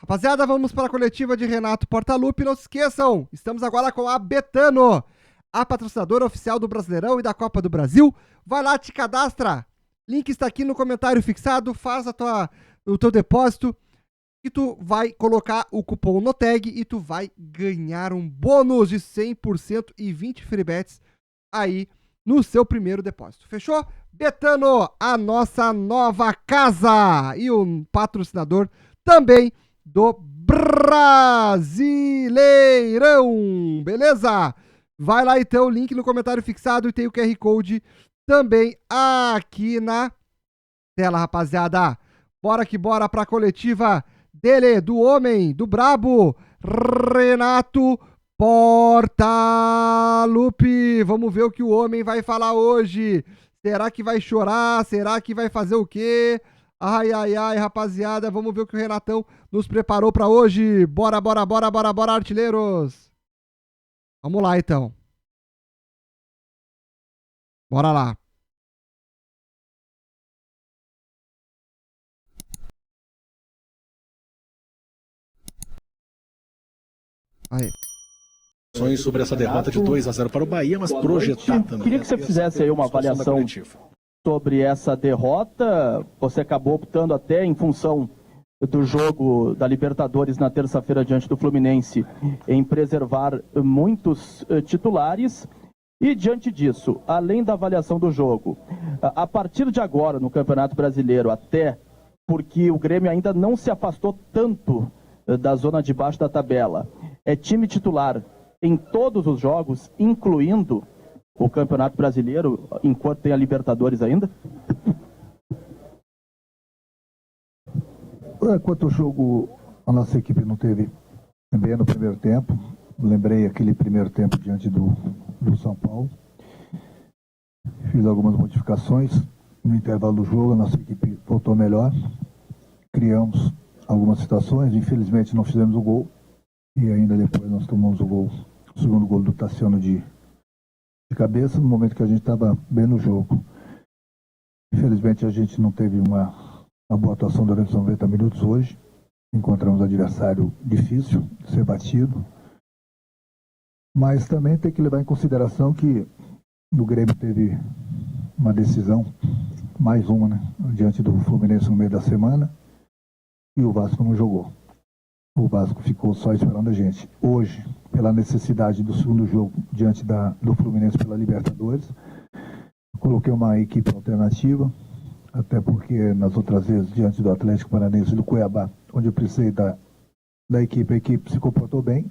Rapaziada, vamos para a coletiva de Renato Portaluppi. Não se esqueçam, estamos agora com a Betano, a patrocinadora oficial do Brasileirão e da Copa do Brasil. Vai lá, te cadastra. Link está aqui no comentário fixado. Faz o teu depósito e tu vai colocar o cupom NOTEG e tu vai ganhar um bônus de 100% e 20 free bets aí no seu primeiro depósito. Fechou? Betano, a nossa nova casa e o patrocinador também do Brasileirão, beleza? Vai lá então, link no comentário fixado e tem o QR Code também aqui na tela, rapaziada. Bora que bora pra coletiva dele, do homem, do brabo, Renato Portaluppi. Vamos ver o que o homem vai falar hoje. Será que vai chorar? Será que vai fazer o quê? Ai, ai, ai, rapaziada, vamos ver o que o Renatão nos preparou pra hoje. Bora, bora, bora, bora, bora, artilheiros. Vamos lá, então. Bora lá. Aí. Sobre essa derrota de 2-0 para o Bahia, mas projetar também. Queria que você fizesse aí uma avaliação sobre essa derrota. Você acabou optando até em função do jogo da Libertadores na terça-feira diante do Fluminense em preservar muitos titulares. E diante disso, além da avaliação do jogo, a partir de agora no Campeonato Brasileiro, até porque o Grêmio ainda não se afastou tanto da zona de baixo da tabela, é time titular em todos os jogos, incluindo o Campeonato Brasileiro, enquanto tem a Libertadores ainda? Quanto ao jogo, a nossa equipe não teve bem no primeiro tempo. Lembrei aquele primeiro tempo diante do São Paulo. Fiz algumas modificações. No intervalo do jogo, a nossa equipe voltou melhor. Criamos algumas situações. Infelizmente, não fizemos o gol. E ainda depois nós tomamos o segundo gol do Tassiano de cabeça, no momento que a gente estava bem no jogo. Infelizmente, a gente não teve uma boa atuação durante os 90 minutos hoje. Encontramos um adversário difícil de ser batido. Mas também tem que levar em consideração que o Grêmio teve uma decisão, mais uma, né, diante do Fluminense no meio da semana, e o Vasco não jogou. O Vasco ficou só esperando a gente. Hoje, pela necessidade do segundo jogo diante do Fluminense pela Libertadores, coloquei uma equipe alternativa, até porque nas outras vezes, diante do Atlético Paranaense e do Cuiabá, onde eu precisei da equipe, a equipe se comportou bem.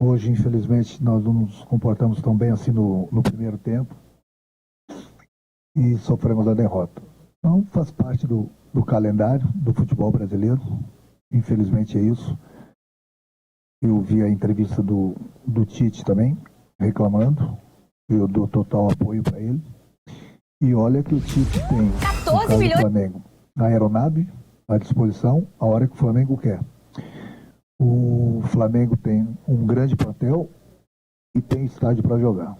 Hoje, infelizmente, nós não nos comportamos tão bem assim no primeiro tempo e sofremos a derrota. Então, faz parte do calendário do futebol brasileiro. Infelizmente é isso. Eu vi a entrevista do Tite também, reclamando. Eu dou total apoio para ele. E olha que o Tite tem, no caso do Flamengo, a aeronave à disposição, a hora que o Flamengo quer. O Flamengo tem um grande plantel e tem estádio para jogar.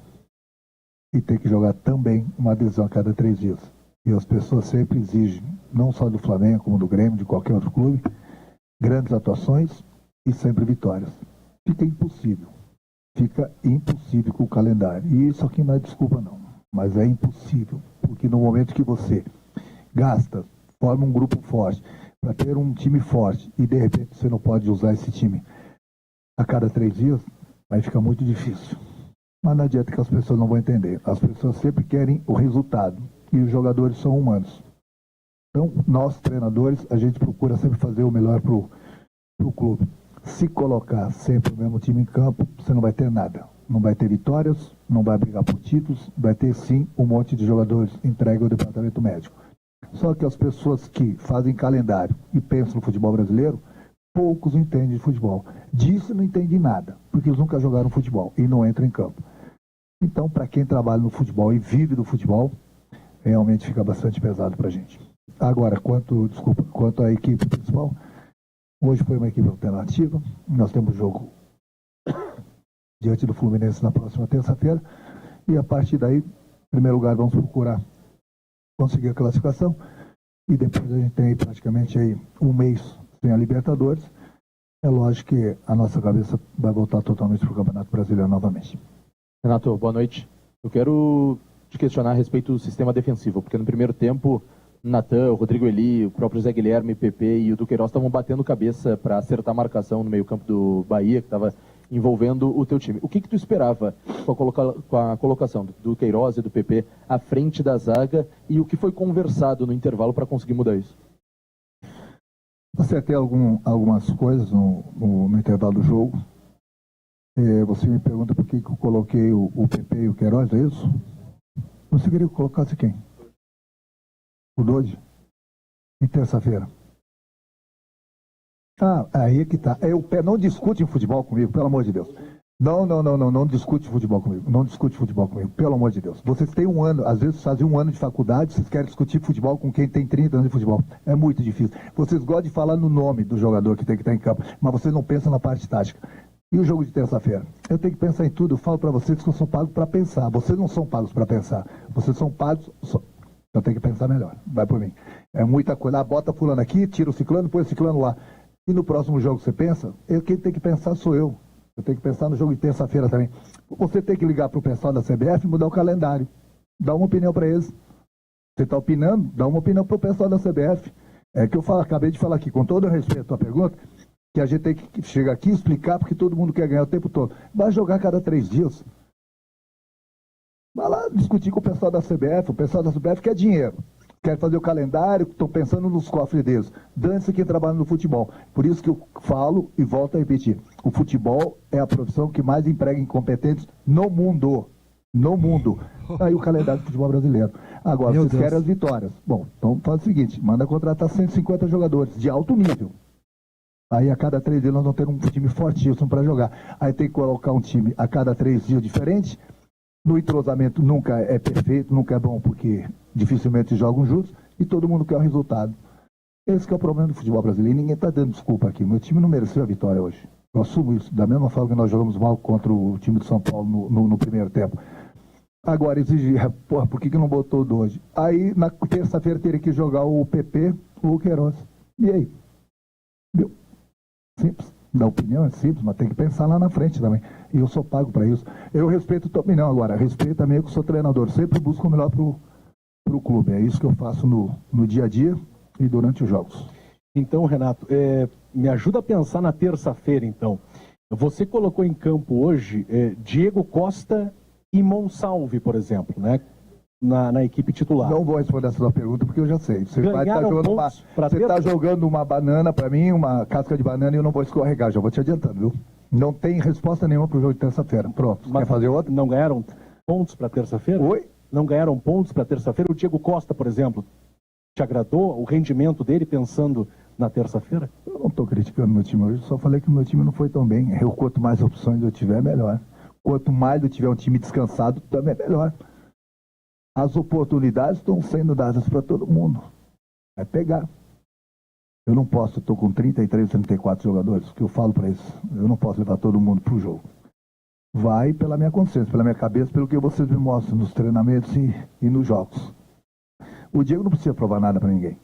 E tem que jogar também uma adesão a cada 3 dias. E as pessoas sempre exigem, não só do Flamengo, como do Grêmio, de qualquer outro clube, grandes atuações e sempre vitórias. Fica impossível com o calendário. E isso aqui não é desculpa não, mas é impossível, porque no momento que você gasta, forma um grupo forte, para ter um time forte, e de repente você não pode usar esse time a cada 3 dias, aí fica muito difícil. Mas não adianta que as pessoas não vão entender. As pessoas sempre querem o resultado, e os jogadores são humanos. Então, nós, treinadores, a gente procura sempre fazer o melhor para o clube. Se colocar sempre o mesmo time em campo, você não vai ter nada. Não vai ter vitórias, não vai brigar por títulos, vai ter sim um monte de jogadores entregue ao departamento médico. Só que as pessoas que fazem calendário e pensam no futebol brasileiro, poucos entendem de futebol. Disso não entendem nada, porque eles nunca jogaram futebol e não entram em campo. Então, para quem trabalha no futebol e vive do futebol, realmente fica bastante pesado para a gente. Agora, quanto à equipe principal, hoje foi uma equipe alternativa. Nós temos jogo diante do Fluminense na próxima terça-feira. E a partir daí, em primeiro lugar, vamos procurar conseguir a classificação. E depois a gente tem aí praticamente aí um mês sem a Libertadores. É lógico que a nossa cabeça vai voltar totalmente para o Campeonato Brasileiro novamente. Renato, boa noite. Eu quero te questionar a respeito do sistema defensivo, porque no primeiro tempo, Natan, o Rodrigo Eli, o próprio Zé Guilherme, Pepe e o Duqueiroz estavam batendo cabeça para acertar a marcação no meio-campo do Bahia, que estava envolvendo o teu time. O que tu esperava com a colocação do Duqueiroz e do Pepe à frente da zaga e o que foi conversado no intervalo para conseguir mudar isso? Acertei algumas coisas no intervalo do jogo. Você me pergunta por que eu coloquei o Pepe e o Queiroz, é isso? Você queria que eu colocasse quem? O Dodge? Em terça-feira. Aí é que tá. Não discute em futebol comigo, pelo amor de Deus. Não discute futebol comigo. Não discute futebol comigo, pelo amor de Deus. Vocês têm um ano, às vezes fazem um ano de faculdade, vocês querem discutir futebol com quem tem 30 anos de futebol. É muito difícil. Vocês gostam de falar no nome do jogador que tem que estar em campo, mas vocês não pensam na parte tática. E o jogo de terça-feira? Eu tenho que pensar em tudo. Eu falo para vocês que eu sou pago para pensar. Vocês não são pagos para pensar. Vocês são pagos... Eu tenho que pensar melhor. Vai por mim. É muita coisa. Bota fulano aqui, tira o ciclano, põe o ciclano lá. E no próximo jogo você pensa? Quem tem que pensar sou eu. Eu tenho que pensar no jogo de terça-feira também. Você tem que ligar para o pessoal da CBF e mudar o calendário. Dá uma opinião para eles. Você está opinando? Dá uma opinião para o pessoal da CBF. É que acabei de falar aqui, com todo respeito à pergunta, que a gente tem que chegar aqui e explicar porque todo mundo quer ganhar o tempo todo. Vai jogar cada 3 dias. Vai lá discutir com o pessoal da CBF. O pessoal da CBF quer dinheiro. Quer fazer o calendário, estão pensando nos cofres deles. Dane-se quem trabalha no futebol. Por isso que eu falo e volto a repetir. O futebol é a profissão que mais emprega incompetentes no mundo. No mundo. Aí o calendário do futebol brasileiro. Agora, vocês querem as vitórias. Bom, então faz o seguinte, manda contratar 150 jogadores de alto nível. Aí a cada 3 dias nós vamos ter um time fortíssimo para jogar. Aí tem que colocar um time a cada 3 dias diferente. No entrosamento nunca é perfeito, nunca é bom, porque dificilmente jogam juntos e todo mundo quer o resultado. Esse que é o problema do futebol brasileiro. Ninguém está dando desculpa aqui. Meu time não mereceu a vitória hoje. Eu assumo isso, da mesma forma que nós jogamos mal contra o time de São Paulo no primeiro tempo. Agora, exigir, por que não botou o Dodge? Aí, na terça-feira, teria que jogar o PP ou o Queiroz. E aí? Viu? Simples. Da opinião é simples, mas tem que pensar lá na frente também. E eu sou pago para isso. Eu respeito a tua opinião agora. Respeito também que eu sou treinador. Sempre busco o melhor pro clube. É isso que eu faço no dia a dia e durante os jogos. Então, Renato, me ajuda a pensar na terça-feira, então. Você colocou em campo hoje Diego Costa e Monsalve, por exemplo, né? Na equipe titular. Não vou responder essa sua pergunta porque eu já sei. Você está jogando uma banana para mim, uma casca de banana, e eu não vou escorregar, já vou te adiantando, viu? Não tem resposta nenhuma para o jogo de terça-feira. Pronto. Quer fazer outra? Não ganharam pontos para terça-feira? Oi? Não ganharam pontos para terça-feira? O Diego Costa, por exemplo, te agradou o rendimento dele pensando na terça-feira? Eu não estou criticando meu time hoje, só falei que o meu time não foi tão bem. Quanto mais opções eu tiver, melhor. Quanto mais eu tiver um time descansado, também é melhor. As oportunidades estão sendo dadas para todo mundo. Vai pegar. Eu não posso, estou com 33, 34 jogadores, que eu falo para eles, eu não posso levar todo mundo para o jogo. Vai pela minha consciência, pela minha cabeça, pelo que vocês me mostram nos treinamentos e nos jogos. O Diego não precisa provar nada para ninguém.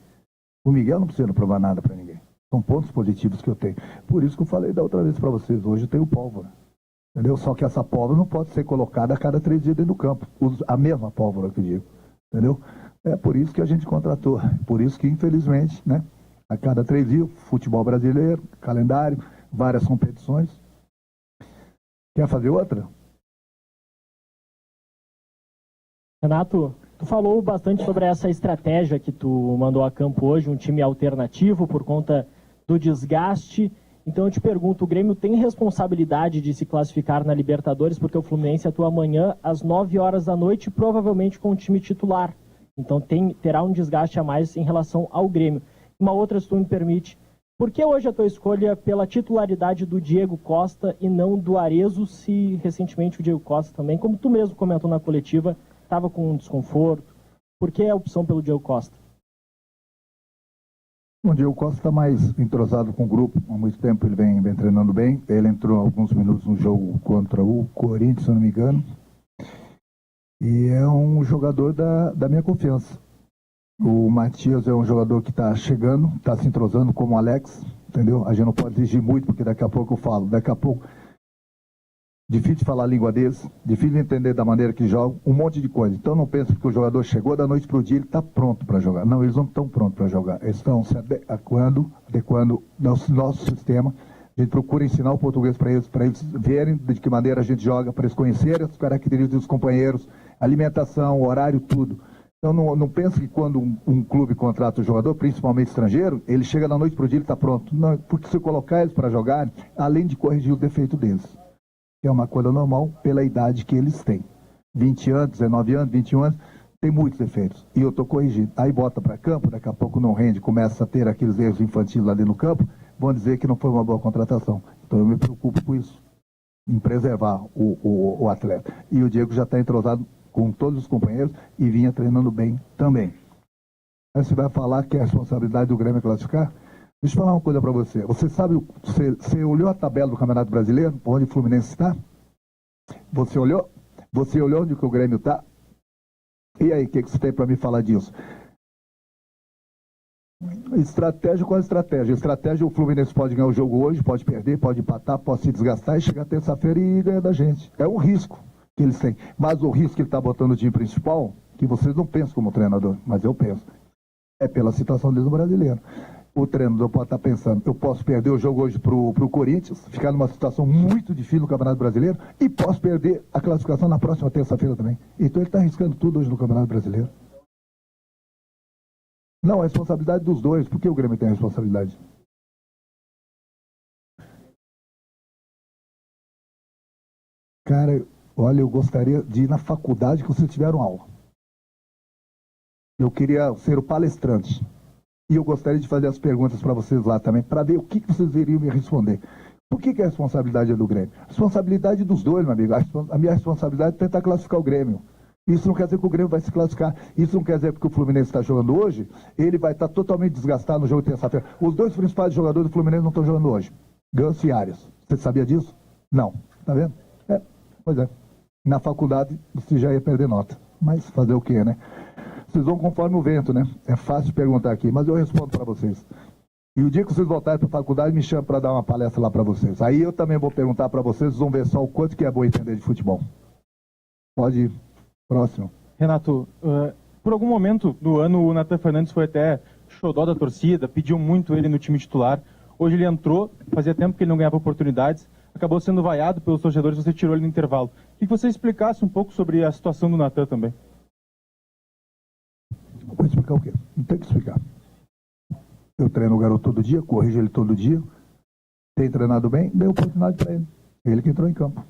O Miguel não precisa provar nada para ninguém. São pontos positivos que eu tenho. Por isso que eu falei da outra vez para vocês, hoje eu tenho pólvora. Entendeu? Só que essa pólvora não pode ser colocada a cada 3 dias dentro do campo. A mesma pólvora que eu digo. Entendeu? É por isso que a gente contratou. Por isso que, infelizmente, né? A cada 3 dias, futebol brasileiro, calendário, várias competições. Quer fazer outra? Renato, tu falou bastante sobre essa estratégia que tu mandou a campo hoje, um time alternativo por conta do desgaste. Então eu te pergunto, o Grêmio tem responsabilidade de se classificar na Libertadores, porque o Fluminense atua amanhã às 9 horas da noite, provavelmente com o time titular. Então terá um desgaste a mais em relação ao Grêmio. Uma outra, se tu me permite, por que hoje a tua escolha pela titularidade do Diego Costa e não do Arezzo, se recentemente o Diego Costa também, como tu mesmo comentou na coletiva, estava com um desconforto? Por que a opção pelo Diego Costa? O Diego Costa está mais entrosado com o grupo, há muito tempo ele vem treinando bem. Ele entrou alguns minutos no jogo contra o Corinthians, se não me engano. E é um jogador da minha confiança. O Matias é um jogador que está chegando, está se entrosando como o Alex. entendeu? A gente não pode exigir muito, porque daqui a pouco eu falo, daqui a pouco difícil de falar a língua deles, difícil de entender da maneira que jogam, um monte de coisa. Então não penso que o jogador chegou da noite para o dia, ele está pronto para jogar. Não, eles não estão prontos para jogar. Eles estão se adequando ao nosso sistema. A gente procura ensinar o português para eles verem de que maneira a gente joga, para eles conhecerem as características dos companheiros, alimentação, horário, tudo. Então não penso que quando um clube contrata o jogador, principalmente estrangeiro, ele chega da noite para o dia e está pronto. Não, porque se eu colocar eles para jogar, além de corrigir o defeito deles, que é uma coisa normal pela idade que eles têm. 20 anos, 19 anos, 21 anos, tem muitos defeitos. E eu estou corrigindo. Aí bota para campo, daqui a pouco não rende, começa a ter aqueles erros infantis lá dentro do campo, vão dizer que não foi uma boa contratação. Então eu me preocupo com isso, em preservar o atleta. E o Diego já está entrosado com todos os companheiros e vinha treinando bem também. Aí você vai falar que é a responsabilidade do Grêmio classificar? Deixa eu falar uma coisa para você. Você sabe, você olhou a tabela do Campeonato Brasileiro, onde o Fluminense está? Você olhou? Você olhou onde que o Grêmio está? E aí, o que você tem para me falar disso? Estratégia com a estratégia. Estratégia, o Fluminense pode ganhar o jogo hoje, pode perder, pode empatar, pode se desgastar e chegar terça-feira e ganhar da gente. É um risco que eles têm. Mas o risco que ele está botando no time principal, que vocês não pensam como treinador, mas eu penso, é pela situação deles no brasileiro. O treinador pode estar pensando, eu posso perder o jogo hoje para o Corinthians, ficar numa situação muito difícil no Campeonato Brasileiro, e posso perder a classificação na próxima terça-feira também. Então ele está arriscando tudo hoje no Campeonato Brasileiro. Não, a responsabilidade dos dois. Por que o Grêmio tem a responsabilidade? Cara, olha, eu gostaria de ir na faculdade que vocês tiveram aula. Eu queria ser o palestrante. E eu gostaria de fazer as perguntas para vocês lá também, para ver o que vocês iriam me responder. Por que a responsabilidade é do Grêmio? A responsabilidade dos dois, meu amigo. A minha responsabilidade é tentar classificar o Grêmio. Isso não quer dizer que o Grêmio vai se classificar. Isso não quer dizer que o Fluminense está jogando hoje, ele vai estar totalmente desgastado no jogo de terça-feira. Os dois principais jogadores do Fluminense não estão jogando hoje. Ganso e Arias. Você sabia disso? Não. Tá vendo? Pois é. Na faculdade você já ia perder nota. Mas fazer o quê, né? Vocês vão conforme o vento, né? É fácil perguntar aqui, mas eu respondo para vocês. E o dia que vocês voltarem para a faculdade, me chamam para dar uma palestra lá para vocês. Aí eu também vou perguntar para vocês, vão ver só o quanto que é bom entender de futebol. Pode ir. Próximo. Renato, por algum momento do ano o Nathan Fernandes foi até xodó da torcida, pediu muito ele no time titular. Hoje ele entrou, fazia tempo que ele não ganhava oportunidades, acabou sendo vaiado pelos torcedores, você tirou ele no intervalo. Queria que você explicasse um pouco sobre a situação do Nathan também. Vou explicar o quê? Não tem que explicar. Eu treino o garoto todo dia, corrijo ele todo dia, tem treinado bem, dei oportunidade para ele. Ele que entrou em campo.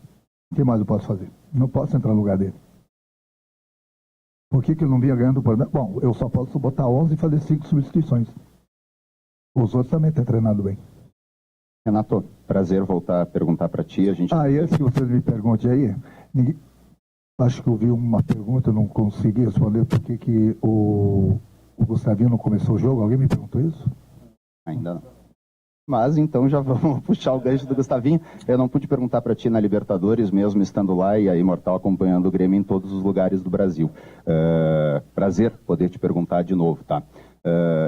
O que mais eu posso fazer? Não posso entrar no lugar dele. Por que ele não vinha ganhando? Bom, eu só posso botar 11 e fazer 5 substituições. Os outros também têm treinado bem. Renato, prazer voltar a perguntar para ti. Antes que vocês me perguntem aí, acho que eu vi uma pergunta, eu não consegui responder por que o Gustavinho não começou o jogo. Alguém me perguntou isso? Ainda não. Mas então já vamos puxar o gancho do Gustavinho. Eu não pude perguntar para ti na Libertadores, mesmo estando lá e a Imortal acompanhando o Grêmio em todos os lugares do Brasil. Prazer poder te perguntar de novo, tá?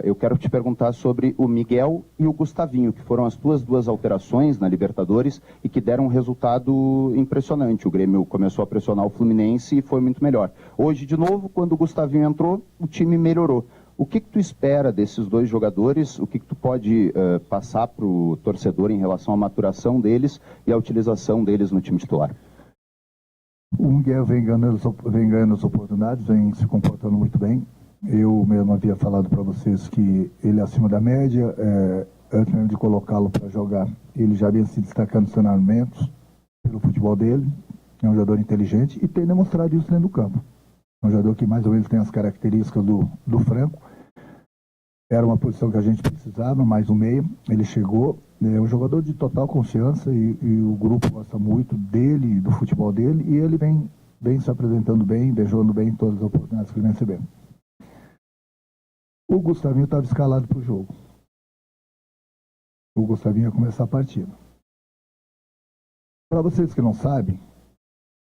Eu quero te perguntar sobre o Miguel e o Gustavinho, que foram as tuas duas alterações na Libertadores e que deram um resultado impressionante. O Grêmio começou a pressionar o Fluminense e foi muito melhor. Hoje, de novo, quando o Gustavinho entrou, o time melhorou. O que tu espera desses dois jogadores? O que tu pode passar para o torcedor em relação à maturação deles e à utilização deles no time titular? O Miguel vem ganhando as oportunidades, vem se comportando muito bem. Eu mesmo havia falado para vocês que ele é acima da média. Antes mesmo de colocá-lo para jogar, ele já vinha se destacando nos treinamentos pelo futebol dele. É um jogador inteligente e tem demonstrado isso dentro do campo. É um jogador que mais ou menos tem as características do Franco. Era uma posição que a gente precisava, mais um meio. Ele chegou, é um jogador de total confiança e o grupo gosta muito dele, do futebol dele, e ele vem se apresentando bem, vem jogando bem em todas as oportunidades que ele vem recebendo. O Gustavinho estava escalado para o jogo. O Gustavinho ia começar a partida. Para vocês que não sabem,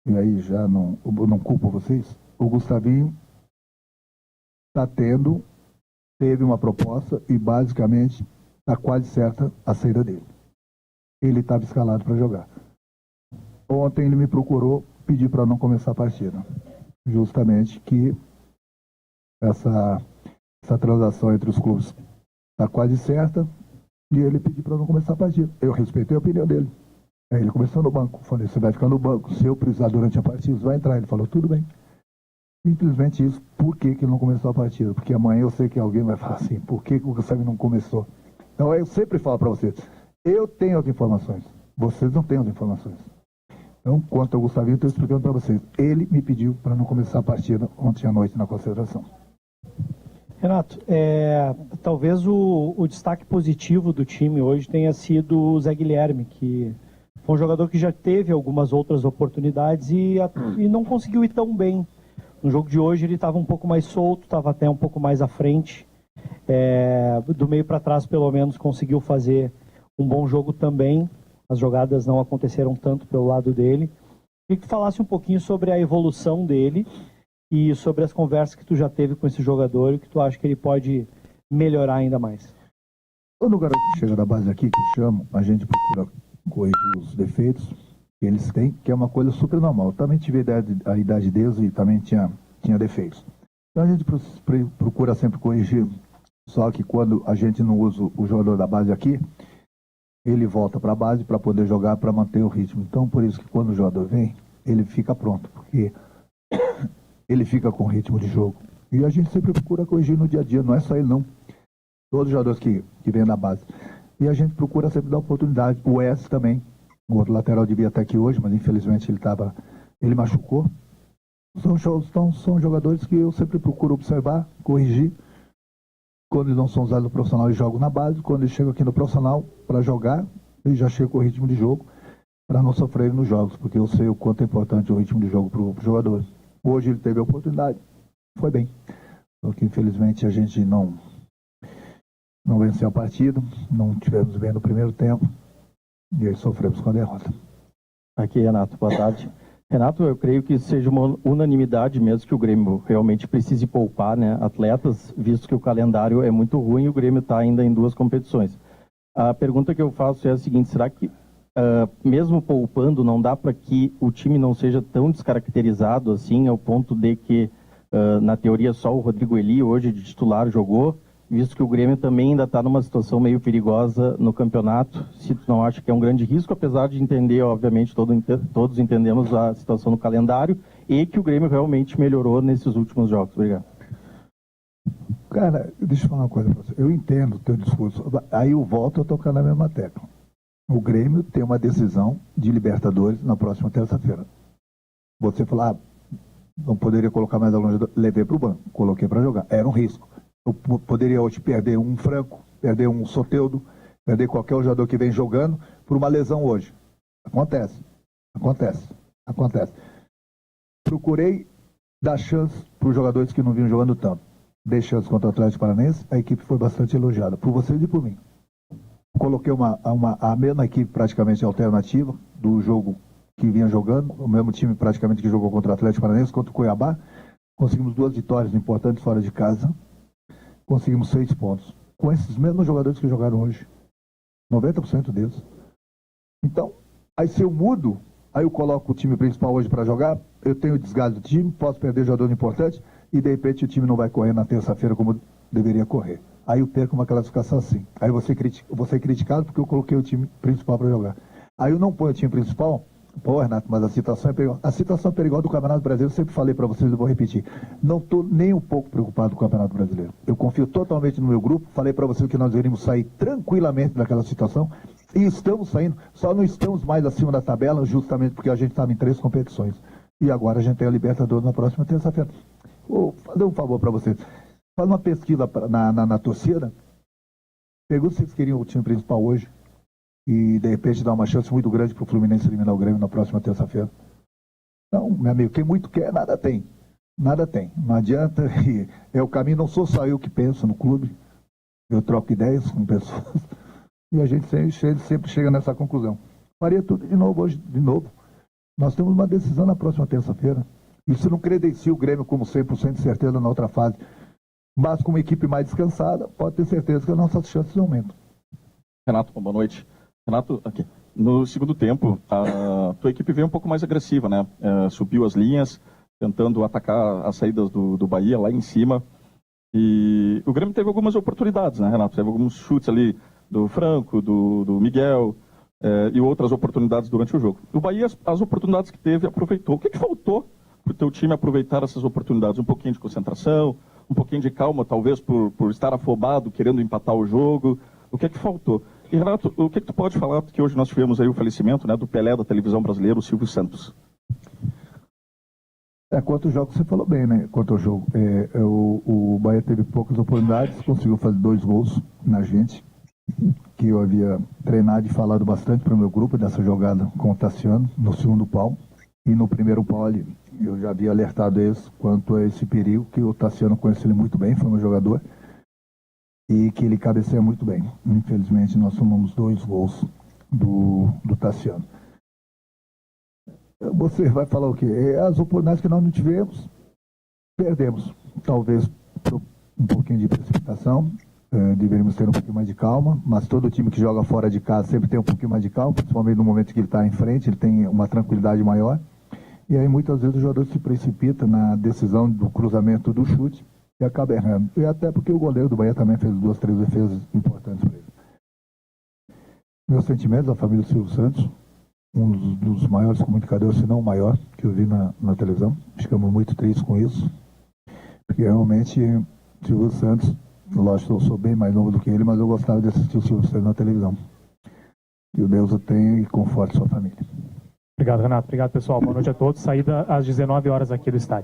e aí já não culpo vocês, o Gustavinho teve uma proposta e basicamente está quase certa a saída dele. Ele estava escalado para jogar. Ontem ele me procurou, pediu para não começar a partida. Justamente que essa transação entre os clubes está quase certa e ele pediu para não começar a partida. Eu respeitei a opinião dele. Aí ele começou no banco. Falei, você vai ficar no banco. Se eu precisar durante a partida, você vai entrar. Ele falou, tudo bem. Simplesmente isso. Por que ele não começou a partida? Porque amanhã eu sei que alguém vai falar assim, por que o Gustavo não começou? Então eu sempre falo para vocês, eu tenho as informações, vocês não têm as informações. Então, quanto ao Gustavinho, eu estou explicando para vocês. Ele me pediu para não começar a partida ontem à noite na concentração. Renato, talvez o destaque positivo do time hoje tenha sido o Zé Guilherme, que foi um jogador que já teve algumas outras oportunidades e não conseguiu ir tão bem. No jogo de hoje ele estava um pouco mais solto, estava até um pouco mais à frente. Do meio para trás, pelo menos, conseguiu fazer um bom jogo também. As jogadas não aconteceram tanto pelo lado dele. Queria que tu falasse um pouquinho sobre a evolução dele e sobre as conversas que tu já teve com esse jogador e que tu acha que ele pode melhorar ainda mais. Quando o garoto chega da base aqui, que eu chamo, a gente procura corrigir os defeitos que eles têm, que é uma coisa super normal. Eu também tive a idade deles e também tinha defeitos. Então a gente procura sempre corrigir, só que quando a gente não usa o jogador da base aqui, ele volta para a base para poder jogar, para manter o ritmo. Então, por isso que quando o jogador vem, ele fica pronto, porque ele fica com ritmo de jogo. E a gente sempre procura corrigir no dia a dia, não é só ele não. Todos os jogadores que vêm da base. E a gente procura sempre dar oportunidade. O Wes também, o outro lateral devia estar aqui hoje, mas infelizmente ele machucou. São jogadores que eu sempre procuro observar, corrigir. Quando eles não são usados no profissional, eles jogam na base. Quando eles chegam aqui no profissional para jogar, eles já chegam com o ritmo de jogo para não sofrerem nos jogos, porque eu sei o quanto é importante o ritmo de jogo para o jogador. Hoje ele teve a oportunidade, foi bem. Só que infelizmente a gente não venceu a partida, não tivemos bem no primeiro tempo e aí sofremos com a derrota. Aqui, Renato, boa tarde. Renato, eu creio que seja uma unanimidade mesmo que o Grêmio realmente precise poupar, né, atletas, visto que o calendário é muito ruim e o Grêmio está ainda em 2 competições. A pergunta que eu faço é a seguinte, será que mesmo poupando não dá para que o time não seja tão descaracterizado assim, ao ponto de que na teoria só o Rodrigo Eli hoje de titular jogou, visto que o Grêmio também ainda está numa situação meio perigosa no campeonato, se tu não acha que é um grande risco, apesar de entender, obviamente, todos entendemos a situação no calendário e que o Grêmio realmente melhorou nesses últimos jogos. Obrigado. Cara, deixa eu falar uma coisa pra você. Eu entendo o teu discurso. Aí eu volto a tocar na mesma tecla. O Grêmio tem uma decisão de Libertadores na próxima terça-feira. Você falar, não poderia colocar mais algum jogador, levei para o banco, coloquei para jogar. Era um risco. Eu poderia hoje perder um Franco, perder um Soteldo, perder qualquer jogador que vem jogando por uma lesão hoje. Acontece. Procurei dar chance para os jogadores que não vinham jogando tanto. Dei chance contra o Atlético Paranaense, a equipe foi bastante elogiada, por vocês e por mim. Coloquei a mesma equipe praticamente alternativa do jogo que vinha jogando, o mesmo time praticamente que jogou contra o Atlético Paranaense, contra o Cuiabá. Conseguimos 2 vitórias importantes fora de casa. Conseguimos 6 pontos. Com esses mesmos jogadores que jogaram hoje. 90% deles. Então, aí se eu mudo, aí eu coloco o time principal hoje para jogar, eu tenho o desgaste do time, posso perder jogador importante e de repente o time não vai correr na terça-feira como deveria correr. Aí eu perco uma classificação assim. Aí eu vou ser criticado porque eu coloquei o time principal para jogar. Aí eu não ponho o time principal. Pô, Renato, mas a situação é perigosa. A situação é perigosa do Campeonato Brasileiro, eu sempre falei para vocês, eu vou repetir. Não estou nem um pouco preocupado com o Campeonato Brasileiro. Eu confio totalmente no meu grupo, falei para vocês que nós iríamos sair tranquilamente daquela situação, e estamos saindo, só não estamos mais acima da tabela, justamente porque a gente estava em 3 competições. E agora a gente tem a Libertadores na próxima terça-feira. Vou fazer um favor para vocês. Faz uma pesquisa na torcida, pergunta se vocês queriam o time principal hoje, e de repente dá uma chance muito grande para o Fluminense eliminar o Grêmio na próxima terça-feira. Então, meu amigo, quem muito quer, nada tem. Nada tem. Não adianta. É o caminho, não sou só eu que penso no clube. Eu troco ideias com pessoas. E a gente sempre chega nessa conclusão. Faria tudo de novo hoje, de novo. Nós temos uma decisão na próxima terça-feira. Isso não credencia o Grêmio como 100% de certeza na outra fase. Mas com uma equipe mais descansada, pode ter certeza que as nossas chances aumentam. Renato, boa noite. Renato, aqui. No segundo tempo, a tua equipe veio um pouco mais agressiva, né? Subiu as linhas, tentando atacar as saídas do Bahia lá em cima. E o Grêmio teve algumas oportunidades, né, Renato? Teve alguns chutes ali do Franco, do Miguel, e outras oportunidades durante o jogo. O Bahia, as oportunidades que teve, aproveitou. O que faltou para o teu time aproveitar essas oportunidades? Um pouquinho de concentração, um pouquinho de calma, talvez por estar afobado, querendo empatar o jogo. O que faltou? E, Renato, o que tu pode falar, que hoje nós tivemos aí o falecimento, né, do Pelé da televisão brasileira, o Silvio Santos? Quanto ao jogo, você falou bem, né? Quanto ao jogo. O Bahia teve poucas oportunidades, conseguiu fazer 2 gols na gente, que eu havia treinado e falado bastante para o meu grupo dessa jogada com o Tassiano, no segundo pau. E no primeiro pau ali, eu já havia alertado eles quanto a esse perigo, que o Tassiano conhece ele muito bem, foi meu jogador, e que ele cabeceia muito bem. Infelizmente, nós tomamos 2 gols do Tassiano. Você vai falar o quê? As oportunidades que nós não tivemos, perdemos. Talvez por um pouquinho de precipitação, deveríamos ter um pouquinho mais de calma, mas todo time que joga fora de casa sempre tem um pouquinho mais de calma, principalmente no momento que ele está em frente, ele tem uma tranquilidade maior. E aí muitas vezes o jogador se precipita na decisão do cruzamento do chute e acaba errando. E até porque o goleiro do Bahia também fez 2, 3 defesas importantes para ele. Meus sentimentos à família do Silvio Santos, um dos maiores comunicadores, se não o maior, que eu vi na televisão. Ficamos muito tristes com isso, porque realmente Silvio Santos, lógico que eu sou bem mais novo do que ele, mas eu gostava de assistir o Silvio Santos na televisão. Que o Deus o tenha e conforte sua família. Obrigado, Renato. Obrigado, pessoal. Boa noite a todos. Saída às 19 horas aqui do estádio.